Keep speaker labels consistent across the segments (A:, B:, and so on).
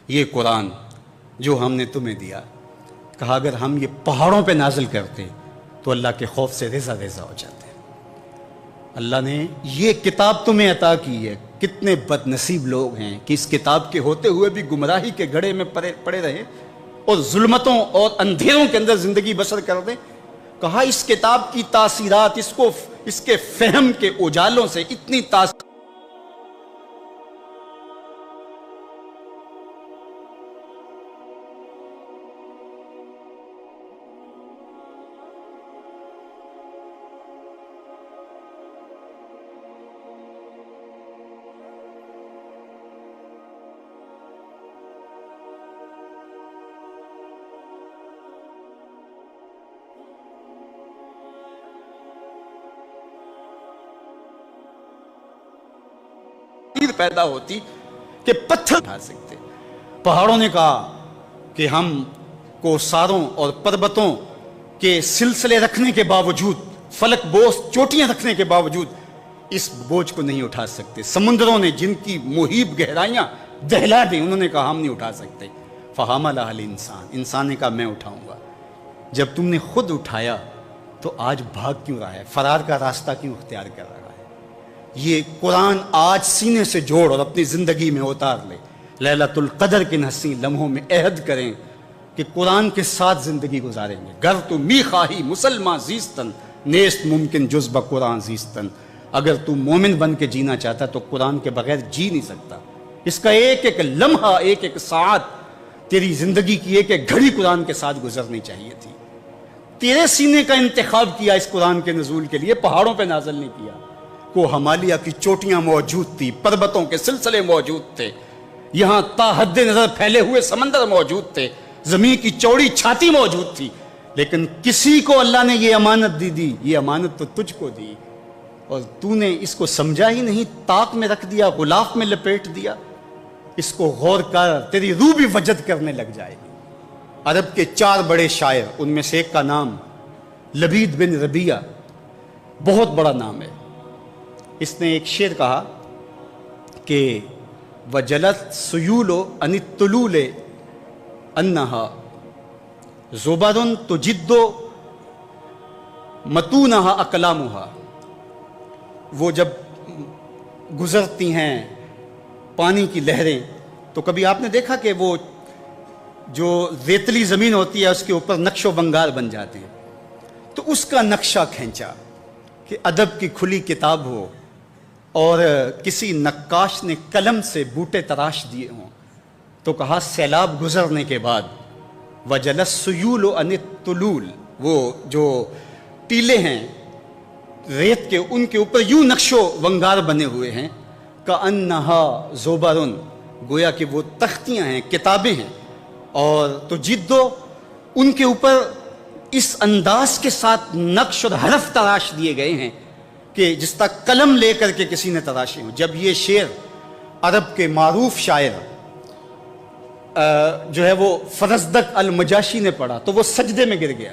A: یہ قرآن جو ہم نے تمہیں دیا، کہا اگر ہم یہ پہاڑوں پہ نازل کرتے تو اللہ کے خوف سے ریزہ ریزہ ہو جاتے۔ اللہ نے یہ کتاب تمہیں عطا کی ہے، کتنے بد نصیب لوگ ہیں کہ اس کتاب کے ہوتے ہوئے بھی گمراہی کے گڑھے میں پڑے رہے اور ظلمتوں اور اندھیروں کے اندر زندگی بسر کر دیں۔ کہا اس کتاب کی تاثیرات، اس کے فہم کے اجالوں سے اتنی تاثیر پیدا ہوتی کہ پتھر اٹھا سکتے۔ پہاڑوں نے کہا کہ ہم کو ساروں اور پربتوں کے سلسلے رکھنے کے باوجود، فلک بوس چوٹیاں رکھنے کے باوجود اس بوجھ کو نہیں اٹھا سکتے۔ سمندروں نے جن کی محیط گہرائیاں دہلا دیں، انہوں نے کہا ہم نہیں اٹھا سکتے۔ فحملھا الانسان، انسان نے کہا میں اٹھاؤں گا۔ جب تم نے خود اٹھایا تو آج بھاگ کیوں رہا ہے، فرار کا راستہ کیوں اختیار کر رہا ہے؟ یہ قرآن آج سینے سے جوڑ اور اپنی زندگی میں اتار لے۔ لیلۃ القدر کے حسین لمحوں میں عہد کریں کہ قرآن کے ساتھ زندگی گزاریں گے۔ گر تو می خواہی مسلمان زیستن، نیست ممکن جز بقرآن زیستن۔ اگر تو مومن بن کے جینا چاہتا تو قرآن کے بغیر جی نہیں سکتا۔ اس کا ایک ایک لمحہ، ایک ایک ساعت، تیری زندگی کی ایک ایک گھڑی قرآن کے ساتھ گزرنی چاہیے تھی۔ تیرے سینے کا انتخاب کیا اس قرآن کے نزول کے لیے، پہاڑوں پہ نازل نہیں کیا۔ کو ہمالیہ کی چوٹیاں موجود تھی، پربتوں کے سلسلے موجود تھے، یہاں تا حد نظر پھیلے ہوئے سمندر موجود تھے، زمین کی چوڑی چھاتی موجود تھی، لیکن کسی کو اللہ نے یہ امانت دی، یہ امانت تو تجھ کو دی، اور تو نے اس کو سمجھا ہی نہیں، طاق میں رکھ دیا، غلاف میں لپیٹ دیا۔ اس کو غور کر، تیری روح بھی وجد کرنے لگ جائے گی۔ عرب کے 4 بڑے شاعر، ان میں سے ایک کا نام لبید بن ربیہ، بہت بڑا نام ہے۔ اس نے ایک شعر کہا کہ وجلت سیول عن الطلول انہا زبر تجد متونہا اقلامہا۔ وہ جب گزرتی ہیں پانی کی لہریں تو کبھی آپ نے دیکھا کہ وہ جو ریتلی زمین ہوتی ہے اس کے اوپر نقش و بنگار بن جاتے ہیں، تو اس کا نقشہ کھینچا کہ ادب کی کھلی کتاب ہو اور کسی نقاش نے قلم سے بوٹے تراش دیے ہوں، تو کہا سیلاب گزرنے کے بعد وجلس السیول عن الطلول، وہ جو ٹیلے ہیں ریت کے، ان کے اوپر یوں نقش و بنگار بنے ہوئے ہیں، کأنہا زبرن، گویا کہ وہ تختیاں ہیں، کتابیں ہیں، اور تو جدو ان کے اوپر اس انداز کے ساتھ نقش اور حرف تراش دیے گئے ہیں کہ جس تک قلم لے کر کے کسی نے تراشے ہوں۔ جب یہ شعر عرب کے معروف شاعر جو ہے وہ فرزدق المجاشی نے پڑھا تو وہ سجدے میں گر گیا۔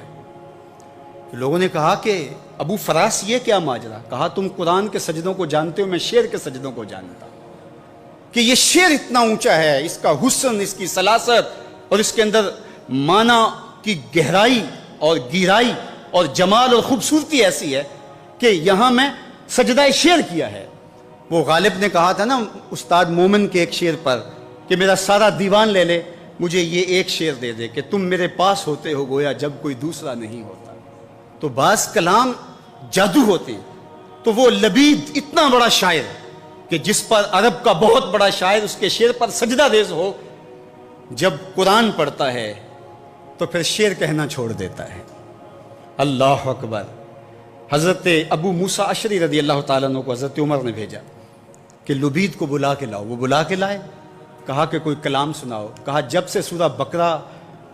A: لوگوں نے کہا کہ ابو فراس یہ کیا ماجرا؟ کہا تم قرآن کے سجدوں کو جانتے ہو، میں شعر کے سجدوں کو جانتا کہ یہ شعر اتنا اونچا ہے، اس کا حسن، اس کی سلاست اور اس کے اندر معنی کی گہرائی اور گہرائی اور جمال اور خوبصورتی ایسی ہے کہ یہاں میں سجدہ شعر کیا ہے۔ وہ غالب نے کہا تھا نا استاد مومن کے ایک شعر پر کہ میرا سارا دیوان لے لے، مجھے یہ ایک شعر دے دے کہ تم میرے پاس ہوتے ہو گویا جب کوئی دوسرا نہیں ہوتا۔ تو بعض کلام جادو ہوتے ہیں، تو وہ لبید اتنا بڑا شاعر کہ جس پر عرب کا بہت بڑا شاعر اس کے شعر پر سجدہ ریز ہو، جب قرآن پڑھتا ہے تو پھر شعر کہنا چھوڑ دیتا ہے۔ اللہ اکبر۔ حضرت ابو موسیٰ اشعری رضی اللہ تعالیٰ عنہ کو حضرت عمر نے بھیجا کہ لبید کو بلا کے لاؤ۔ وہ بلا کے لائے، کہا کہ کوئی کلام سناؤ۔ کہا جب سے سورہ بقرہ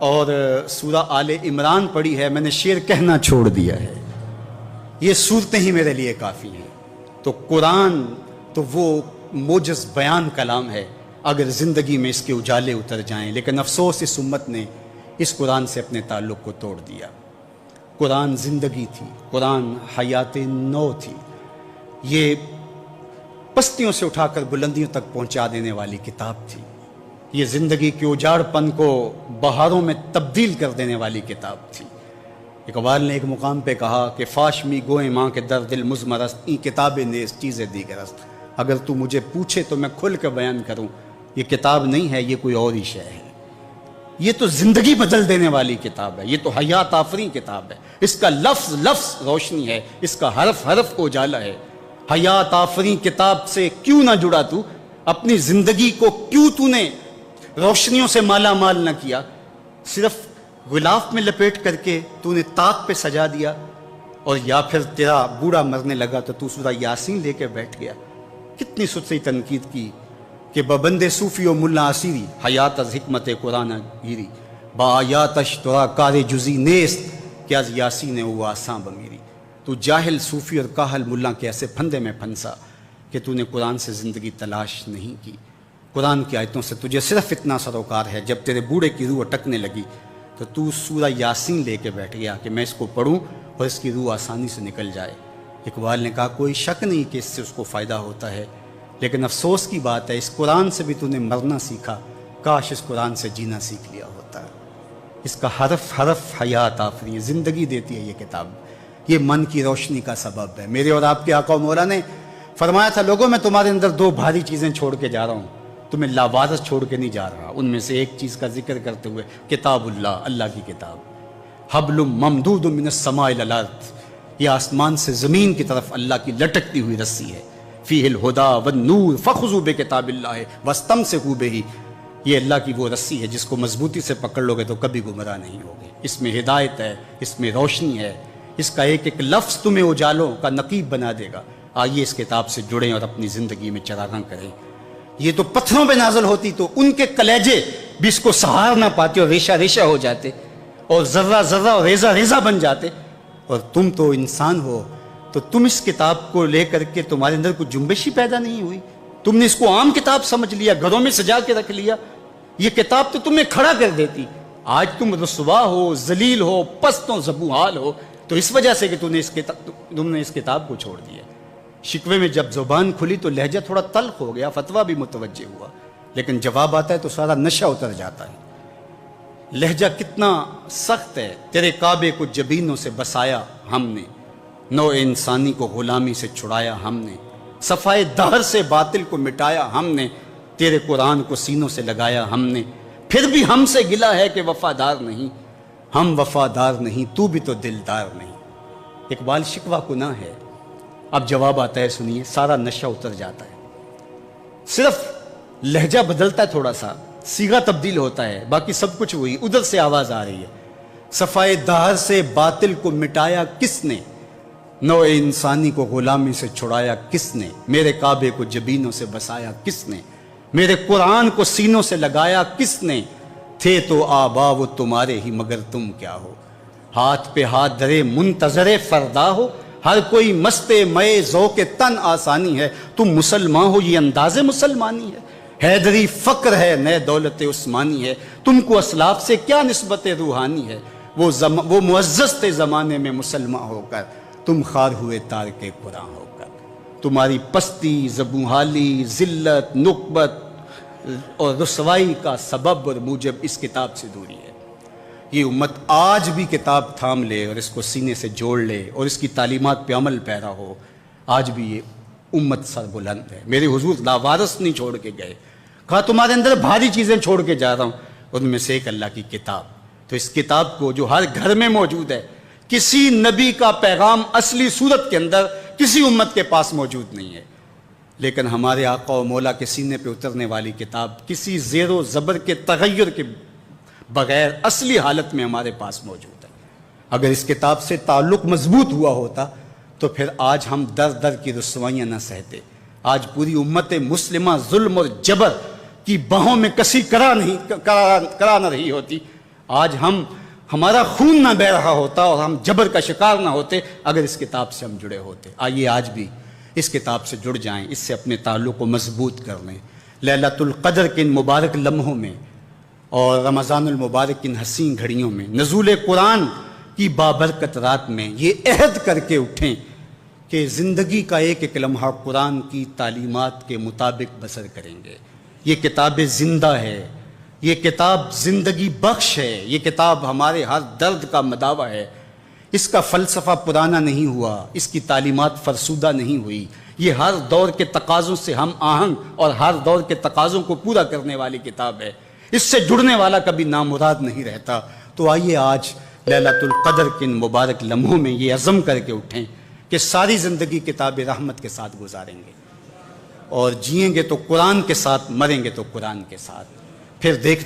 A: اور سورہ آل عمران پڑھی ہے میں نے شعر کہنا چھوڑ دیا ہے، یہ صورتیں ہی میرے لیے کافی ہیں۔ تو قرآن تو وہ موجز بیان کلام ہے اگر زندگی میں اس کے اجالے اتر جائیں، لیکن افسوس اس امت نے اس قرآن سے اپنے تعلق کو توڑ دیا۔ قرآن زندگی تھی، قرآن حیات نو تھی، یہ پستیوں سے اٹھا کر بلندیوں تک پہنچا دینے والی کتاب تھی۔ یہ زندگی کے اجاڑ پن کو بہاروں میں تبدیل کر دینے والی کتاب تھی۔ اقبال نے ایک مقام پہ کہا کہ فاش می گوئیں ماں کے در دل مزمرست این کتاب نیز چیز دیگرست، اگر تو مجھے پوچھے تو میں کھل کے بیان کروں، یہ کتاب نہیں ہے، یہ کوئی اور ہی شے ہے۔ یہ تو زندگی بدل دینے والی کتاب ہے، یہ تو حیات آفریں کتاب ہے، اس کا لفظ لفظ روشنی ہے، اس کا حرف حرف اجالا ہے۔ حیات آفریں کتاب سے کیوں نہ جڑا تو؟ اپنی زندگی کو کیوں تو نے روشنیوں سے مالا مال نہ کیا؟ صرف غلاف میں لپیٹ کر کے تو نے طاق پہ سجا دیا، اور یا پھر تیرا بوڑھا مرنے لگا تو تو سورہ یاسین لے کے بیٹھ گیا۔ کتنی ستری تنقید کی کہ ببند صوفی و ملا اسیری حیات از حکمت قرآن گیری، با آیاتش ترا کار جزی نیست کہ از یاسین او آساں بمیری۔ تو جاہل صوفی اور کاہل ملا کے ایسے پھندے میں پھنسا کہ تو نے قرآن سے زندگی تلاش نہیں کی۔ قرآن کی آیتوں سے تجھے صرف اتنا سروکار ہے، جب تیرے بوڑھے کی روح اٹکنے لگی تو سورہ یاسین لے کے بیٹھ گیا کہ میں اس کو پڑھوں اور اس کی روح آسانی سے نکل جائے۔ اقبال نے کہا کوئی شک نہیں کہ اس سے اس کو فائدہ ہوتا ہے، لیکن افسوس کی بات ہے اس قرآن سے بھی تو نے مرنا سیکھا، کاش اس قرآن سے جینا سیکھ لیا ہوتا۔ اس کا حرف حرف حیات آفریں ہے، زندگی دیتی ہے یہ کتاب، یہ من کی روشنی کا سبب ہے۔ میرے اور آپ کے آقا و مولا نے فرمایا تھا لوگوں میں تمہارے اندر دو بھاری چیزیں چھوڑ کے جا رہا ہوں، تمہیں لاوارث چھوڑ کے نہیں جا رہا۔ ان میں سے ایک چیز کا ذکر کرتے ہوئے کتاب اللہ، اللہ کی کتاب، حبل ممدود من السماء الی الارض، یہ آسمان سے زمین کی طرف اللہ کی لٹکتی ہوئی رسی ہے۔ فیہ الہدی والنور فخذوا بکتاب اللہ واستمسکوا بہ، یہ اللہ کی وہ رسی ہے جس کو مضبوطی سے پکڑ لو گے تو کبھی گمراہ نہیں ہوگے۔ اس میں ہدایت ہے، اس میں روشنی ہے، اس کا ایک ایک لفظ تمہیں اجالوں کا نقیب بنا دے گا۔ آئیے اس کتاب سے جڑیں اور اپنی زندگی میں چراغاں کریں۔ یہ تو پتھروں پہ نازل ہوتی تو ان کے کلیجے بھی اس کو سہار نہ پاتے اور ریشہ ریشہ ہو جاتے اور ذرہ ذرہ اور ریزہ ریزہ بن جاتے، اور تم تو انسان ہو، تو تم اس کتاب کو لے کر کے تمہارے اندر کوئی جنبش ہی پیدا نہیں ہوئی؟ تم نے اس کو عام کتاب سمجھ لیا، گھروں میں سجا کے رکھ لیا۔ یہ کتاب تو تمہیں کھڑا کر دیتی۔ آج تم رسوا ہو، ذلیل ہو، پست و زبوحال ہو، تو اس وجہ سے کہ تم نے اس کتاب کو چھوڑ دیا۔ شکوے میں جب زبان کھلی تو لہجہ تھوڑا تلخ ہو گیا، فتویٰ بھی متوجہ ہوا، لیکن جواب آتا ہے تو سارا نشہ اتر جاتا ہے۔ لہجہ کتنا سخت ہے۔ تیرے کعبے کو جبینوں سے بسایا ہم نے، نو انسانی کو غلامی سے چھڑایا ہم نے، صفائے دہر سے باطل کو مٹایا ہم نے، تیرے قرآن کو سینوں سے لگایا ہم نے، پھر بھی ہم سے گلہ ہے کہ وفادار نہیں، ہم وفادار نہیں، تو بھی تو دلدار نہیں۔ اقبال شکوہ گناہ ہے۔ اب جواب آتا ہے، سنیے، سارا نشہ اتر جاتا ہے، صرف لہجہ بدلتا ہے، تھوڑا سا صیغہ تبدیل ہوتا ہے، باقی سب کچھ وہی۔ ادھر سے آواز آ رہی ہے، صفائے دہر سے باطل کو مٹایا کس نے، نو انسانی کو غلامی سے چھڑایا کس نے، میرے کعبے کو جبینوں سے بسایا کس نے، میرے قرآن کو سینوں سے لگایا کس نے، تھے تو آبا وہ تمہارے ہی مگر تم کیا ہو، ہاتھ پہ ہاتھ دھرے منتظر فردا ہو، ہر کوئی مست مئے ذوق تن آسانی ہے، تم مسلمان ہو یہ انداز مسلمانی ہے، حیدری فقر ہے نئے دولت عثمانی ہے، تم کو اسلاف سے کیا نسبت روحانی ہے، وہ معزز تھے زمانے میں مسلمان ہو کر، تم خار ہوئے تارک قرآن ہو کر، تمہاری پستی، زبوحالی، ذلت، نقبت اور رسوائی کا سبب اور موجب اس کتاب سے دوری ہے۔ یہ امت آج بھی کتاب تھام لے اور اس کو سینے سے جوڑ لے اور اس کی تعلیمات پہ عمل پیرا ہو، آج بھی یہ امت سر بلند ہے۔ میرے حضور لاوارث نہیں چھوڑ کے گئے، کہا تمہارے اندر بھاری چیزیں چھوڑ کے جا رہا ہوں، ان میں سے ایک اللہ کی کتاب۔ تو اس کتاب کو جو ہر گھر میں موجود ہے، کسی نبی کا پیغام اصلی صورت کے اندر کسی امت کے پاس موجود نہیں ہے، لیکن ہمارے آقا و مولا کے سینے پہ اترنے والی کتاب کسی زیر و زبر کے تغیر کے بغیر اصلی حالت میں ہمارے پاس موجود ہے۔ اگر اس کتاب سے تعلق مضبوط ہوا ہوتا تو پھر آج ہم در در کی رسوائیاں نہ سہتے، آج پوری امت مسلمہ ظلم اور جبر کی باہوں میں کسی کرا نہ رہی ہوتی، آج ہمارا خون نہ بہہ رہا ہوتا اور ہم جبر کا شکار نہ ہوتے اگر اس کتاب سے ہم جڑے ہوتے۔ آئیے آج بھی اس کتاب سے جڑ جائیں، اس سے اپنے تعلق کو مضبوط کر لیں۔ لیلۃ القدر کے ان مبارک لمحوں میں اور رمضان المبارک کی ان حسین گھڑیوں میں، نزول قرآن کی بابرکت رات میں یہ عہد کر کے اٹھیں کہ زندگی کا ایک ایک لمحہ قرآن کی تعلیمات کے مطابق بسر کریں گے۔ یہ کتاب زندہ ہے، یہ کتاب زندگی بخش ہے، یہ کتاب ہمارے ہر درد کا مداوا ہے۔ اس کا فلسفہ پرانا نہیں ہوا، اس کی تعلیمات فرسودہ نہیں ہوئی، یہ ہر دور کے تقاضوں سے ہم آہنگ اور ہر دور کے تقاضوں کو پورا کرنے والی کتاب ہے۔ اس سے جڑنے والا کبھی نامراد نہیں رہتا۔ تو آئیے آج لیلۃ القدر کے ان مبارک لمحوں میں یہ عزم کر کے اٹھیں کہ ساری زندگی کتاب رحمت کے ساتھ گزاریں گے، اور جئیں گے تو قرآن کے ساتھ، مریں گے تو قرآن کے ساتھ۔ پھر دیکھنا